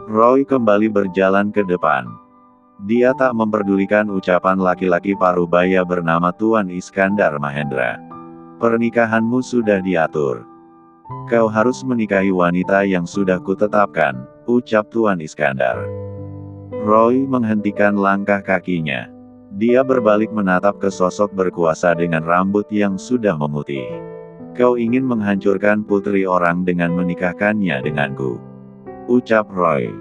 Roy kembali berjalan ke depan. Dia tak memperdulikan ucapan laki-laki parubaya bernama Tuan Iskandar Mahendra. Pernikahanmu sudah diatur. Kau harus menikahi wanita yang sudah kutetapkan, ucap Tuan Iskandar. Roy menghentikan langkah kakinya. Dia berbalik menatap ke sosok berkuasa dengan rambut yang sudah memutih. Kau ingin menghancurkan putri orang dengan menikahkannya denganku, ucap Roy.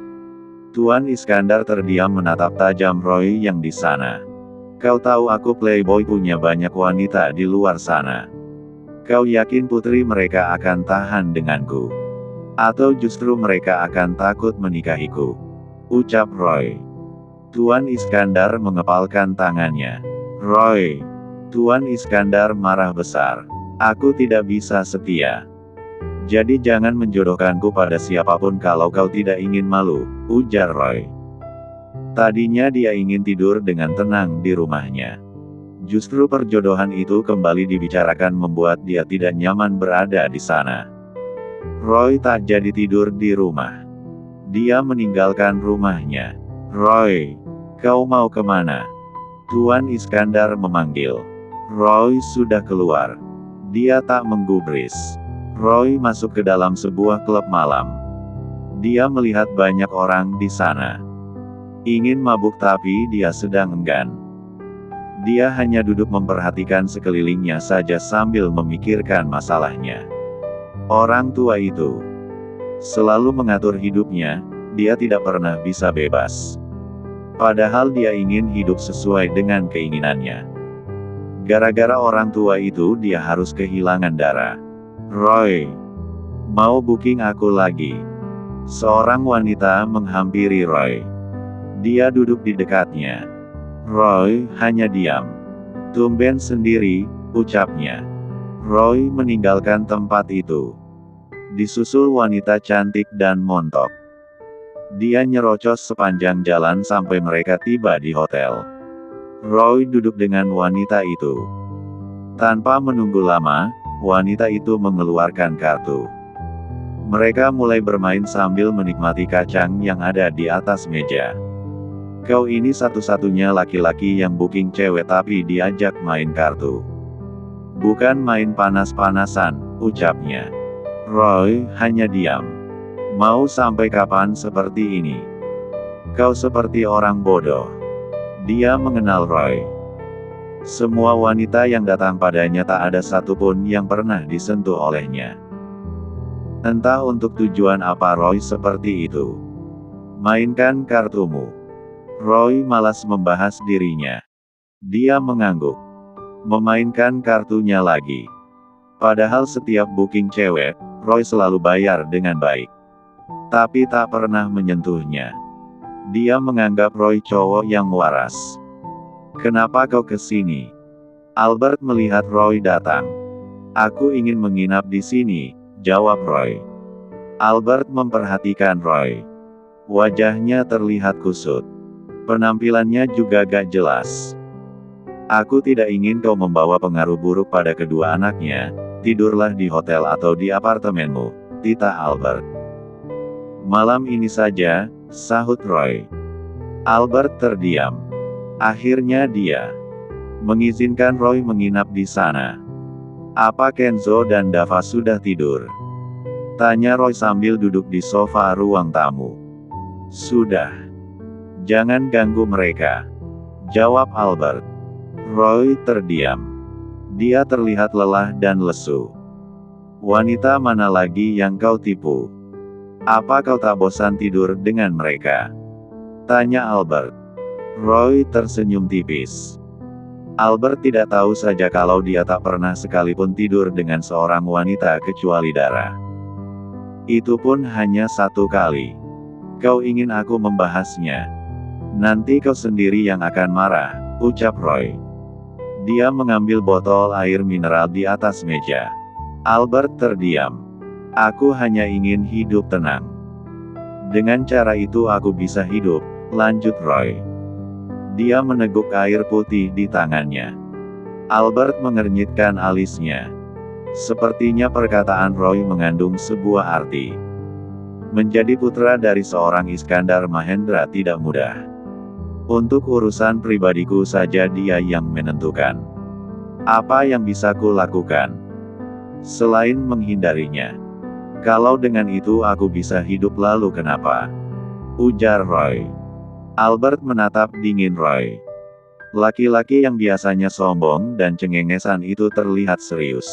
Tuan Iskandar terdiam menatap tajam Roy yang di sana. Kau tahu aku playboy punya banyak wanita di luar sana. Kau yakin putri mereka akan tahan denganku? Atau justru mereka akan takut menikahiku? Ucap Roy. Tuan Iskandar mengepalkan tangannya. Roy. Tuan Iskandar marah besar. Aku tidak bisa setia. Jadi jangan menjodohkanku pada siapapun kalau kau tidak ingin malu, ujar Roy. Tadinya dia ingin tidur dengan tenang di rumahnya. Justru perjodohan itu kembali dibicarakan membuat dia tidak nyaman berada di sana. Roy tak jadi tidur di rumah. Dia meninggalkan rumahnya. Roy, kau mau kemana? Tuan Iskandar memanggil. Roy sudah keluar. Dia tak menggubris. Roy masuk ke dalam sebuah klub malam. Dia melihat banyak orang di sana. Ingin mabuk tapi dia sedang enggan. Dia hanya duduk memperhatikan sekelilingnya saja sambil memikirkan masalahnya. Orang tua itu selalu mengatur hidupnya, dia tidak pernah bisa bebas. Padahal dia ingin hidup sesuai dengan keinginannya. Gara-gara orang tua itu dia harus kehilangan darah. Roy, mau booking aku lagi? Seorang wanita menghampiri Roy. Dia duduk di dekatnya. Roy hanya diam. Tumben sendiri, ucapnya. Roy meninggalkan tempat itu. Disusul wanita cantik dan montok. Dia nyerocos sepanjang jalan sampai mereka tiba di hotel. Roy duduk dengan wanita itu. Tanpa menunggu lama, wanita itu mengeluarkan kartu. Mereka mulai bermain sambil menikmati kacang yang ada di atas meja. Kau ini satu-satunya laki-laki yang booking cewek tapi diajak main kartu. Bukan main panas-panasan, ucapnya. Roy hanya diam. Mau sampai kapan seperti ini? Kau seperti orang bodoh. Dia mengenal Roy. Semua wanita yang datang padanya tak ada satupun yang pernah disentuh olehnya. Entah untuk tujuan apa Roy seperti itu. Mainkan kartumu. Roy malas membahas dirinya. Dia mengangguk. Memainkan kartunya lagi. Padahal setiap booking cewek, Roy selalu bayar dengan baik. Tapi tak pernah menyentuhnya. Dia menganggap Roy cowok yang waras. Kenapa kau kesini? Albert melihat Roy datang. Aku ingin menginap di sini, jawab Roy. Albert memperhatikan Roy. Wajahnya terlihat kusut. Penampilannya juga gak jelas. Aku tidak ingin kau membawa pengaruh buruk pada kedua anaknya. Tidurlah di hotel atau di apartemenmu, titah Albert. Malam ini saja, sahut Roy. Albert terdiam. Akhirnya dia mengizinkan Roy menginap di sana. Apa Kenzo dan Dava sudah tidur? Tanya Roy sambil duduk di sofa ruang tamu. Sudah. Jangan ganggu mereka, jawab Albert. Roy terdiam. Dia terlihat lelah dan lesu. Wanita mana lagi yang kau tipu? Apa kau tak bosan tidur dengan mereka? Tanya Albert. Roy tersenyum tipis. Albert tidak tahu saja kalau dia tak pernah sekalipun tidur dengan seorang wanita kecuali Dara. Itu pun hanya satu kali. Kau ingin aku membahasnya? Nanti kau sendiri yang akan marah, ucap Roy. Dia mengambil botol air mineral di atas meja. Albert terdiam. Aku hanya ingin hidup tenang. Dengan cara itu aku bisa hidup, lanjut Roy. Dia meneguk air putih di tangannya. Albert mengernyitkan alisnya. Sepertinya perkataan Roy mengandung sebuah arti. Menjadi putra dari seorang Iskandar Mahendra tidak mudah. Untuk urusan pribadiku saja dia yang menentukan. Apa yang bisa ku lakukan selain menghindarinya? Kalau dengan itu aku bisa hidup lalu kenapa? Ujar Roy. Albert menatap dingin Roy. Laki-laki yang biasanya sombong dan cengengesan itu terlihat serius.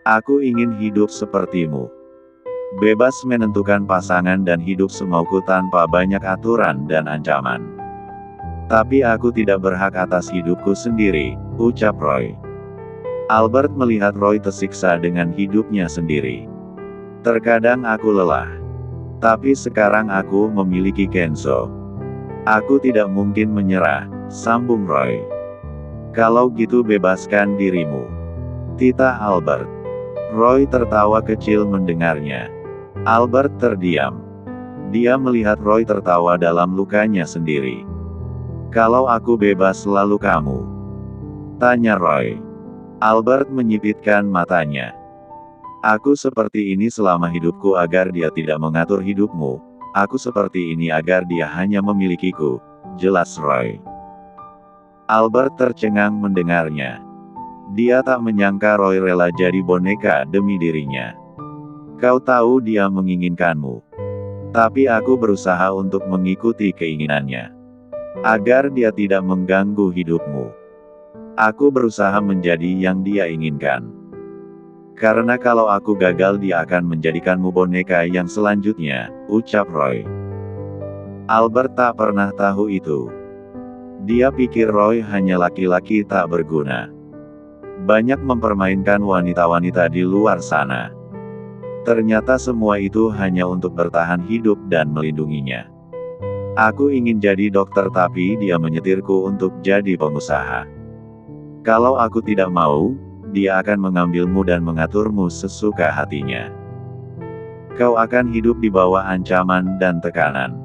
Aku ingin hidup sepertimu. Bebas menentukan pasangan dan hidup semauku tanpa banyak aturan dan ancaman. Tapi aku tidak berhak atas hidupku sendiri, ucap Roy. Albert melihat Roy tersiksa dengan hidupnya sendiri. Terkadang aku lelah. Tapi sekarang aku memiliki Kenzo. Aku tidak mungkin menyerah, sambung Roy. Kalau gitu bebaskan dirimu. Titah Albert. Roy tertawa kecil mendengarnya. Albert terdiam. Dia melihat Roy tertawa dalam lukanya sendiri. Kalau aku bebas lalu kamu? Tanya Roy. Albert menyipitkan matanya. Aku seperti ini selama hidupku agar dia tidak mengatur hidupmu. Aku seperti ini agar dia hanya memilikiku, jelas Roy. Albert tercengang mendengarnya. Dia tak menyangka Roy rela jadi boneka demi dirinya. Kau tahu dia menginginkanmu. Tapi aku berusaha untuk mengikuti keinginannya. Agar dia tidak mengganggu hidupmu. Aku berusaha menjadi yang dia inginkan. Karena kalau aku gagal dia akan menjadikanmu boneka yang selanjutnya, ucap Roy. Albert tak pernah tahu itu. Dia pikir Roy hanya laki-laki tak berguna. Banyak mempermainkan wanita-wanita di luar sana. Ternyata semua itu hanya untuk bertahan hidup dan melindunginya. Aku ingin jadi dokter tapi dia menyetirku untuk jadi pengusaha. Kalau aku tidak mau, dia akan mengambilmu dan mengaturmu sesuka hatinya. Kau akan hidup di bawah ancaman dan tekanan.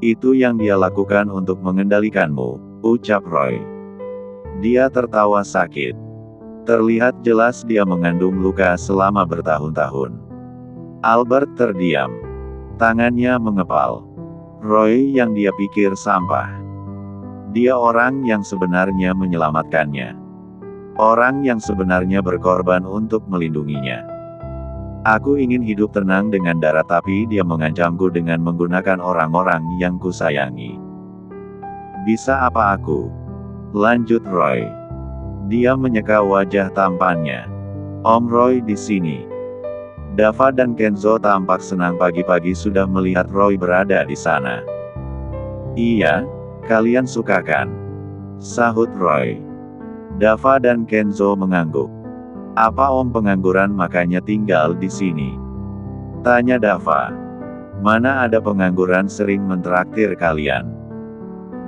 Itu yang dia lakukan untuk mengendalikanmu, ucap Roy. Dia tertawa sakit. Terlihat jelas dia mengandung luka selama bertahun-tahun. Albert terdiam. Tangannya mengepal. Roy yang dia pikir sampah. Dia orang yang sebenarnya menyelamatkannya. Orang yang sebenarnya berkorban untuk melindunginya. Aku ingin hidup tenang dengan darah tapi dia mengancamku dengan menggunakan orang-orang yang kusayangi. Bisa apa aku? Lanjut Roy. Dia menyeka wajah tampannya. Om Roy di sini. Dava dan Kenzo tampak senang pagi-pagi sudah melihat Roy berada di sana. Iya, kalian suka kan? Sahut Roy. Dava dan Kenzo mengangguk. Apa Om pengangguran makanya tinggal di sini? Tanya Dava. Mana ada pengangguran sering mentraktir kalian?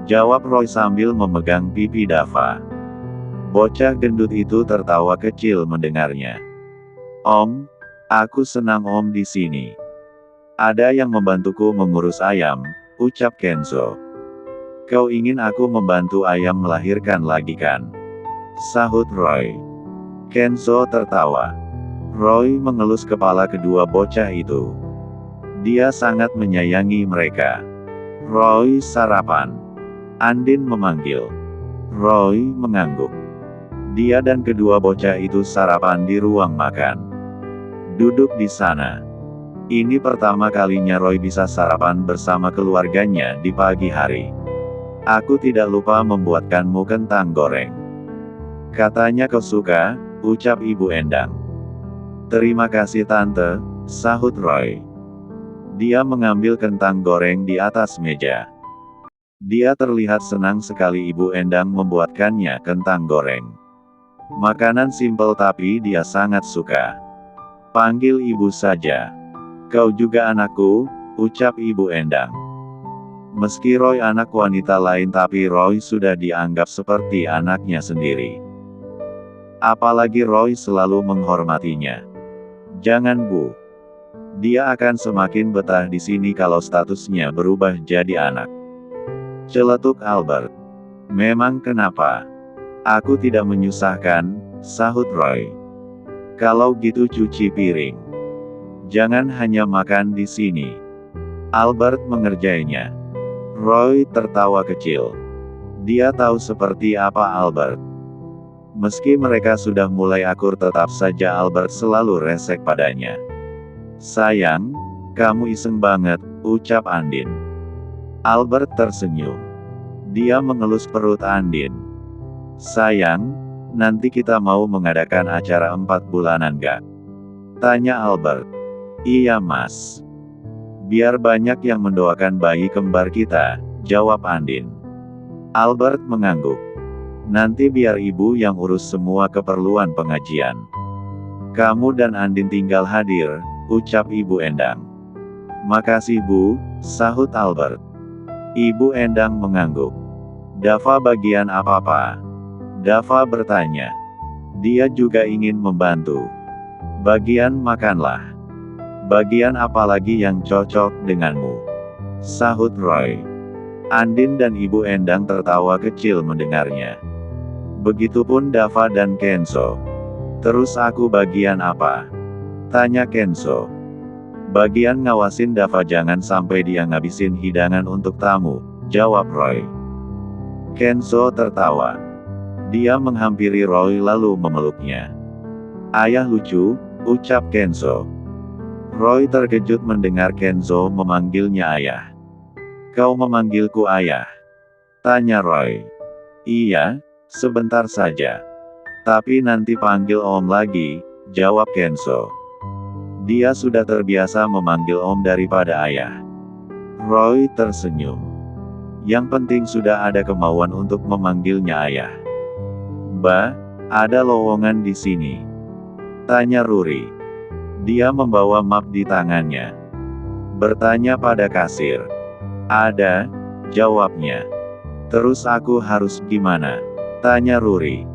Jawab Roy sambil memegang pipi Dava. Bocah gendut itu tertawa kecil mendengarnya. Om, aku senang Om di sini. Ada yang membantuku mengurus ayam, ucap Kenzo. Kau ingin aku membantu ayam melahirkan lagi kan? Sahut Roy. Kenzo tertawa. Roy mengelus kepala kedua bocah itu. Dia sangat menyayangi mereka. Roy sarapan. Andin memanggil. Roy mengangguk. Dia dan kedua bocah itu sarapan di ruang makan. Duduk di sana. Ini pertama kalinya Roy bisa sarapan bersama keluarganya di pagi hari. Aku tidak lupa membuatkanmu kentang goreng. Katanya kau suka, ucap Ibu Endang. Terima kasih Tante, sahut Roy. Dia mengambil kentang goreng di atas meja. Dia terlihat senang sekali Ibu Endang membuatkannya kentang goreng. Makanan simpel tapi dia sangat suka. Panggil ibu saja. Kau juga anakku, ucap Ibu Endang. Meski Roy anak wanita lain tapi Roy sudah dianggap seperti anaknya sendiri. Apalagi Roy selalu menghormatinya. Jangan Bu. Dia akan semakin betah di sini kalau statusnya berubah jadi anak. Celetuk Albert. Memang kenapa? Aku tidak menyusahkan, sahut Roy. Kalau gitu cuci piring. Jangan hanya makan di sini. Albert mengerjainya. Roy tertawa kecil. Dia tahu seperti apa Albert. Meski mereka sudah mulai akur, tetap saja Albert selalu resek padanya. Sayang, kamu iseng banget, ucap Andin. Albert tersenyum. Dia mengelus perut Andin. Sayang, nanti kita mau mengadakan acara 4 bulanan gak? Tanya Albert. Iya mas. Biar banyak yang mendoakan bayi kembar kita, jawab Andin. Albert mengangguk. Nanti biar ibu yang urus semua keperluan pengajian. Kamu dan Andin tinggal hadir, ucap Ibu Endang. Makasih Bu, sahut Albert. Ibu Endang mengangguk. Dava bagian apa-apa? Dava bertanya. Dia juga ingin membantu. Bagian makanlah. Bagian apalagi yang cocok denganmu? Sahut Roy. Andin dan Ibu Endang tertawa kecil mendengarnya. Begitupun Dava dan Kenzo. Terus aku bagian apa? Tanya Kenzo. Bagian ngawasin Dava jangan sampai dia ngabisin hidangan untuk tamu, jawab Roy. Kenzo tertawa. Dia menghampiri Roy lalu memeluknya. Ayah lucu, ucap Kenzo. Roy terkejut mendengar Kenzo memanggilnya ayah. Kau memanggilku ayah? Tanya Roy. Iya, sebentar saja. Tapi nanti panggil Om lagi, jawab Kenzo. Dia sudah terbiasa memanggil Om daripada ayah. Roy tersenyum. Yang penting sudah ada kemauan untuk memanggilnya ayah. Mbak, ada lowongan di sini? Tanya Ruri. Dia membawa map di tangannya. Bertanya pada kasir. Ada, jawabnya. Terus aku harus gimana? Tanya Ruri.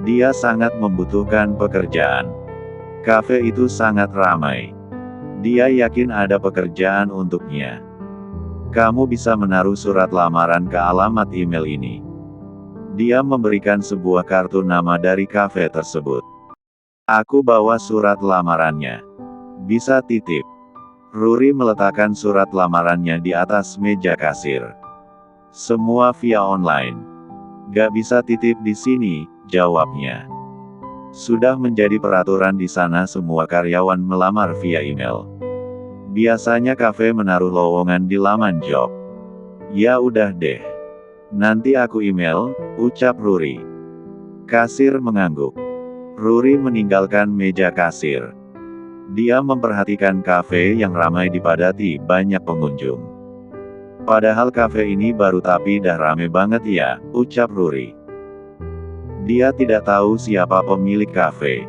Dia sangat membutuhkan pekerjaan. Kafe itu sangat ramai. Dia yakin ada pekerjaan untuknya. Kamu bisa menaruh surat lamaran ke alamat email ini. Dia memberikan sebuah kartu nama dari kafe tersebut. Aku bawa surat lamarannya. Bisa titip. Ruri meletakkan surat lamarannya di atas meja kasir. Semua via online. Gak bisa titip di sini, jawabnya. Sudah menjadi peraturan di sana semua karyawan melamar via email. Biasanya kafe menaruh lowongan di laman job. Ya udah deh. Nanti aku email, ucap Ruri. Kasir mengangguk. Ruri meninggalkan meja kasir. Dia memperhatikan kafe yang ramai dipadati banyak pengunjung. Padahal kafe ini baru tapi dah rame banget ya, ucap Ruri. Dia tidak tahu siapa pemilik kafe.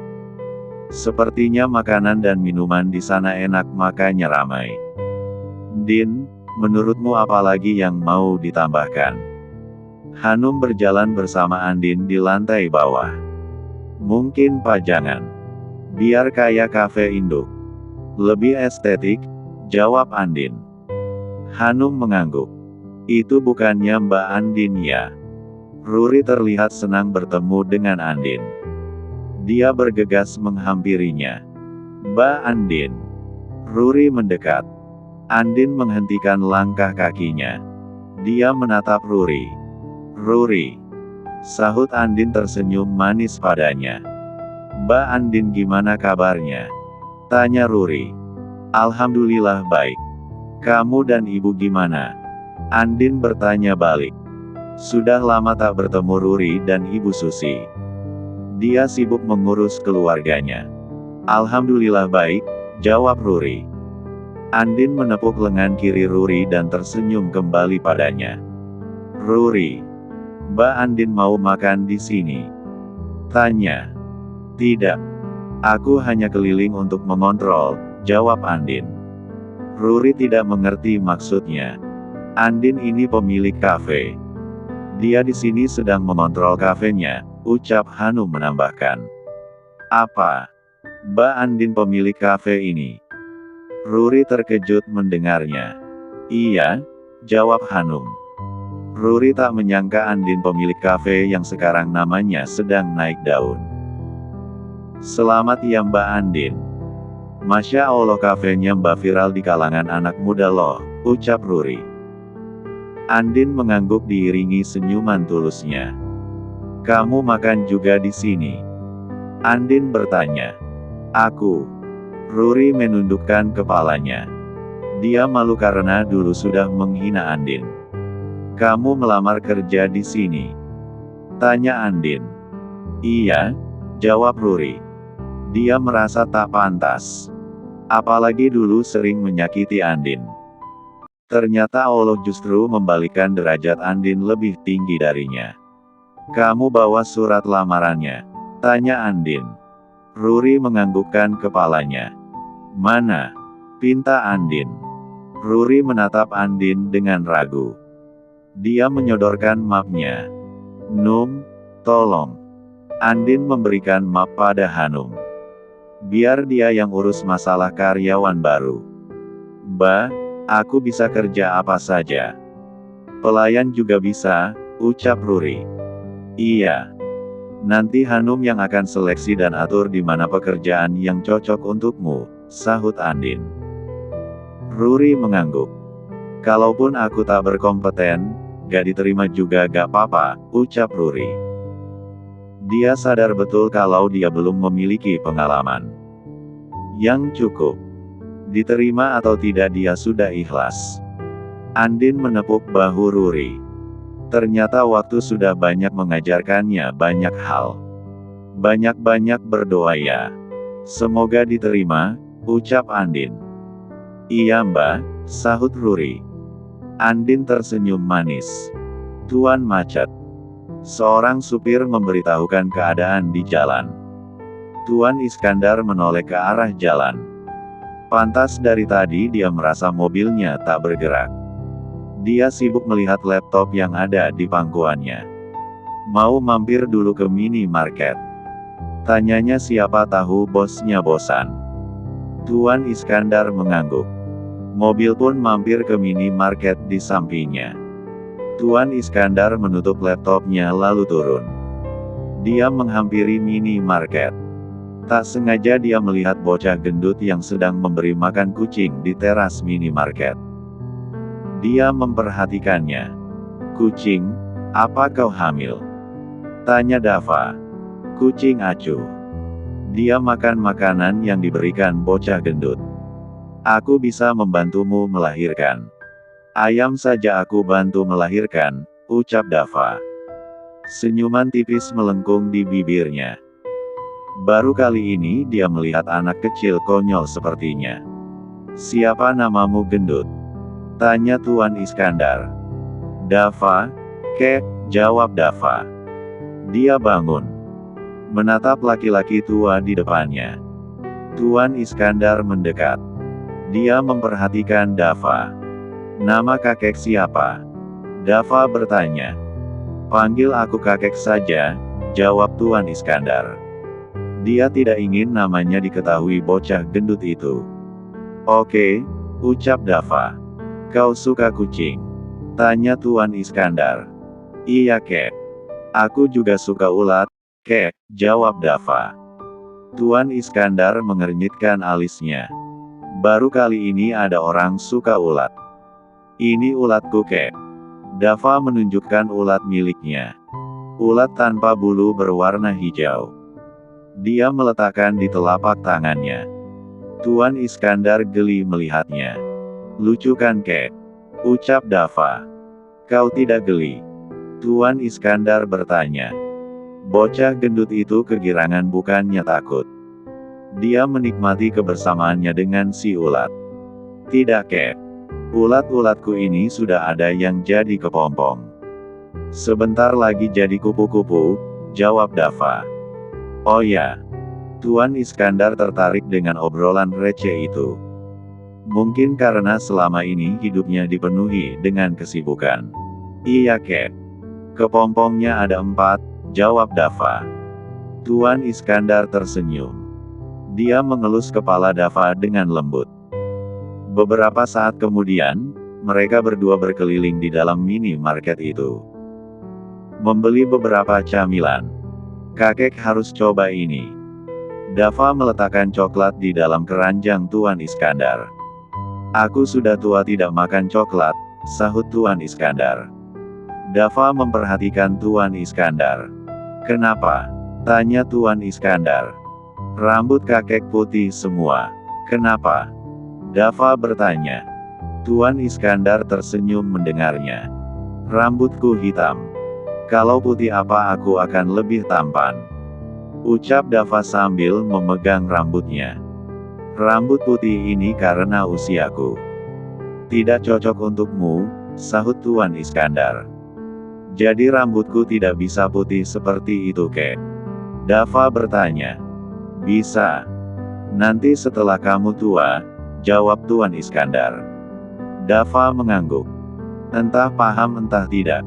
Sepertinya makanan dan minuman di sana enak makanya ramai. Din, menurutmu apa lagi yang mau ditambahkan? Hanum berjalan bersama Andin di lantai bawah. Mungkin pajangan. Biar kayak kafe induk. Lebih estetik, jawab Andin. Hanum mengangguk. Itu bukannya Mbak Andin ya? Ruri terlihat senang bertemu dengan Andin. Dia bergegas menghampirinya. Mbak Andin. Ruri mendekat. Andin menghentikan langkah kakinya. Dia menatap Ruri. Ruri. Sahut Andin tersenyum manis padanya. Mbak Andin gimana kabarnya? Tanya Ruri. Alhamdulillah baik. Kamu dan ibu gimana? Andin bertanya balik. Sudah lama tak bertemu Ruri dan Ibu Susi. Dia sibuk mengurus keluarganya. Alhamdulillah baik, jawab Ruri. Andin menepuk lengan kiri Ruri dan tersenyum kembali padanya. Ruri. Mbak Andin mau makan di sini? Tanya. Tidak. Aku hanya keliling untuk mengontrol, jawab Andin. Ruri tidak mengerti maksudnya. Andin ini pemilik kafe. Dia di sini sedang mengontrol kafenya, ucap Hanum menambahkan. Apa? Mbak Andin pemilik kafe ini? Ruri terkejut mendengarnya. Iya, jawab Hanum. Ruri tak menyangka Andin pemilik kafe yang sekarang namanya sedang naik daun. Selamat ya Mbak Andin. Masya Allah, kafenya Mbak viral di kalangan anak muda loh, ucap Ruri. Andin mengangguk diiringi senyuman tulusnya. Kamu makan juga di sini? Andin bertanya. Aku. Ruri menundukkan kepalanya. Dia malu karena dulu sudah menghina Andin. Kamu melamar kerja di sini? Tanya Andin. Iya, jawab Ruri. Dia merasa tak pantas. Apalagi dulu sering menyakiti Andin. Ternyata Allah justru membalikan derajat Andin lebih tinggi darinya. Kamu bawa surat lamarannya? Tanya Andin. Ruri menganggukkan kepalanya. Mana? Pinta Andin. Ruri menatap Andin dengan ragu. Dia menyodorkan mapnya. Num, tolong. Andin memberikan map pada Hanum. Biar dia yang urus masalah karyawan baru. Mbak, aku bisa kerja apa saja. Pelayan juga bisa, ucap Ruri. Iya. Nanti Hanum yang akan seleksi dan atur di mana pekerjaan yang cocok untukmu, sahut Andin. Ruri mengangguk. Kalaupun aku tak berkompeten, gak diterima juga gak apa-apa, ucap Ruri. Dia sadar betul kalau dia belum memiliki pengalaman yang cukup. Diterima atau tidak dia sudah ikhlas. Andin menepuk bahu Ruri. Ternyata waktu sudah banyak mengajarkannya banyak hal. Banyak-banyak berdoa ya. Semoga diterima, ucap Andin. Iya Mbak, sahut Ruri. Andin tersenyum manis. Tuan macet. Seorang supir memberitahukan keadaan di jalan. Tuan Iskandar menoleh ke arah jalan. Pantas dari tadi dia merasa mobilnya tak bergerak. Dia sibuk melihat laptop yang ada di pangkuannya. Mau mampir dulu ke minimarket? Tanyanya, siapa tahu bosnya bosan. Tuan Iskandar mengangguk. Mobil pun mampir ke minimarket di sampingnya. Tuan Iskandar menutup laptopnya lalu turun. Dia menghampiri minimarket. Tak sengaja dia melihat bocah gendut yang sedang memberi makan kucing di teras minimarket. Dia memperhatikannya. Kucing, apa kau hamil? Tanya Dava. Kucing acuh. Dia makan makanan yang diberikan bocah gendut. Aku bisa membantumu melahirkan. Ayam saja aku bantu melahirkan, ucap Dava. Senyuman tipis melengkung di bibirnya. Baru kali ini dia melihat anak kecil konyol sepertinya. Siapa namamu gendut? Tanya Tuan Iskandar. Dava, Kek, jawab Dava. Dia bangun. Menatap laki-laki tua di depannya. Tuan Iskandar mendekat. Dia memperhatikan Dava. Nama kakek siapa? Dava bertanya. Panggil aku kakek saja, jawab Tuan Iskandar. Dia tidak ingin namanya diketahui bocah gendut itu. Oke, ucap Dava. Kau suka kucing? Tanya Tuan Iskandar. Iya Kek. Aku juga suka ulat, Kek, jawab Dava. Tuan Iskandar mengernyitkan alisnya. Baru kali ini ada orang suka ulat. Ini ulatku Kek. Dava menunjukkan ulat miliknya. Ulat tanpa bulu berwarna hijau. Dia meletakkan di telapak tangannya. Tuan Iskandar geli melihatnya. Lucu kan Kek? Ucap Dava. Kau tidak geli? Tuan Iskandar bertanya. Bocah gendut itu kegirangan bukannya takut. Dia menikmati kebersamaannya dengan si ulat. Tidak Kek. Ulat-ulatku ini sudah ada yang jadi kepompong. Sebentar lagi jadi kupu-kupu, jawab Dava. Oh ya. Tuan Iskandar tertarik dengan obrolan receh itu. Mungkin karena selama ini hidupnya dipenuhi dengan kesibukan. Iya Kek. Kepompongnya ada 4, jawab Dava. Tuan Iskandar tersenyum. Dia mengelus kepala Dava dengan lembut. Beberapa saat kemudian, mereka berdua berkeliling di dalam minimarket itu. Membeli beberapa camilan. Kakek harus coba ini. Dava meletakkan coklat di dalam keranjang Tuan Iskandar. Aku sudah tua tidak makan coklat, sahut Tuan Iskandar. Dava memperhatikan Tuan Iskandar. Kenapa? Tanya Tuan Iskandar. Rambut kakek putih semua. Kenapa? Dava bertanya. Tuan Iskandar tersenyum mendengarnya. Rambutku hitam. Kalau putih apa aku akan lebih tampan. Ucap Dava sambil memegang rambutnya. Rambut putih ini karena usiaku. Tidak cocok untukmu, sahut Tuan Iskandar. Jadi rambutku tidak bisa putih seperti itu kek? Dava bertanya. Bisa. Nanti setelah kamu tua, jawab Tuan Iskandar. Dava mengangguk. Entah paham entah tidak.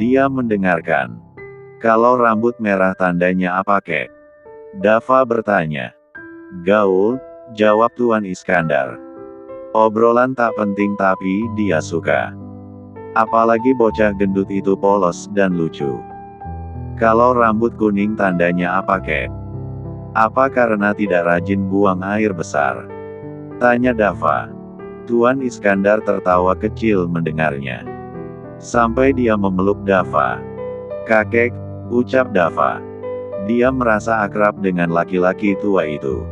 Dia mendengarkan. Kalau rambut merah tandanya apa kek? Dava bertanya. Gaul, jawab Tuan Iskandar. Obrolan tak penting tapi dia suka. Apalagi bocah gendut itu polos dan lucu. Kalau rambut kuning tandanya apa kek? Apa karena tidak rajin buang air besar? Tanya Dava. Tuan Iskandar tertawa kecil mendengarnya. Sampai dia memeluk Dava. Kakek, ucap Dava. Dia merasa akrab dengan laki-laki tua itu.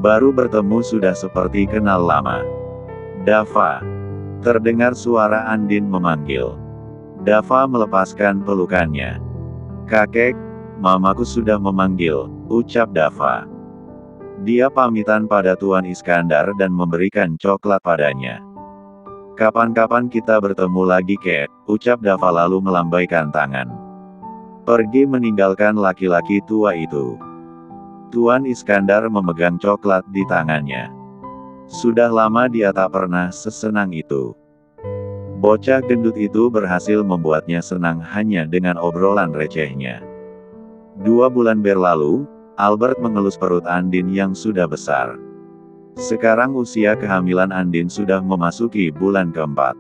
Baru bertemu sudah seperti kenal lama. Dava. Terdengar suara Andin memanggil. Dava melepaskan pelukannya. Kakek, mamaku sudah memanggil, ucap Dava. Dia pamitan pada Tuan Iskandar dan memberikan coklat padanya. Kapan-kapan kita bertemu lagi kek, ucap Dava lalu melambaikan tangan. Pergi meninggalkan laki-laki tua itu. Tuan Iskandar memegang coklat di tangannya. Sudah lama dia tak pernah sesenang itu. Bocah gendut itu berhasil membuatnya senang hanya dengan obrolan recehnya. 2 bulan berlalu, Albert mengelus perut Andin yang sudah besar. Sekarang usia kehamilan Andin sudah memasuki bulan keempat.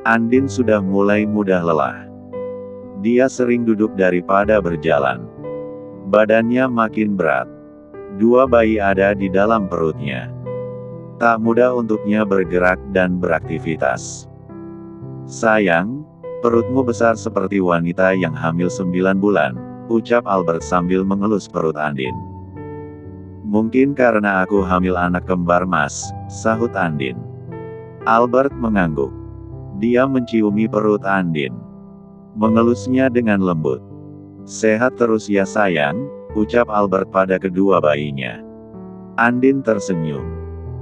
Andin sudah mulai mudah lelah. Dia sering duduk daripada berjalan. Badannya makin berat. 2 bayi ada di dalam perutnya. Tak mudah untuknya bergerak dan beraktivitas. Sayang, perutmu besar seperti wanita yang hamil 9 bulan, ucap Albert sambil mengelus perut Andin. Mungkin karena aku hamil anak kembar mas, sahut Andin. Albert mengangguk. Dia menciumi perut Andin. Mengelusnya dengan lembut. Sehat terus ya sayang, ucap Albert pada kedua bayinya. Andin tersenyum.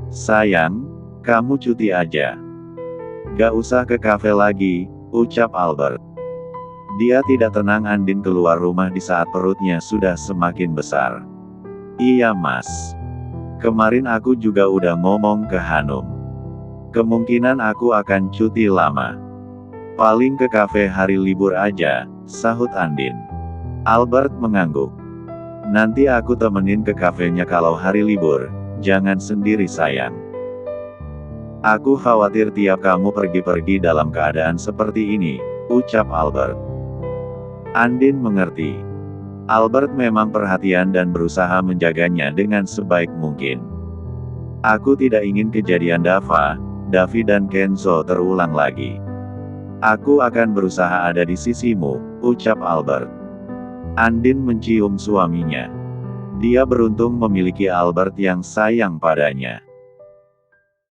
Sayang, kamu cuti aja. Gak usah ke kafe lagi, ucap Albert. Dia tidak tenang Andin keluar rumah di saat perutnya sudah semakin besar. Iya mas. Kemarin aku juga udah ngomong ke Hanum. Kemungkinan aku akan cuti lama. Paling ke kafe hari libur aja, sahut Andin. Albert mengangguk. Nanti aku temenin ke kafenya kalau hari libur, jangan sendiri sayang. Aku khawatir tiap kamu pergi-pergi dalam keadaan seperti ini, ucap Albert. Andin mengerti. Albert memang perhatian dan berusaha menjaganya dengan sebaik mungkin. Aku tidak ingin kejadian Dava, Davi dan Kenzo terulang lagi. Aku akan berusaha ada di sisimu, ucap Albert. Andin mencium suaminya. Dia beruntung memiliki Albert yang sayang padanya.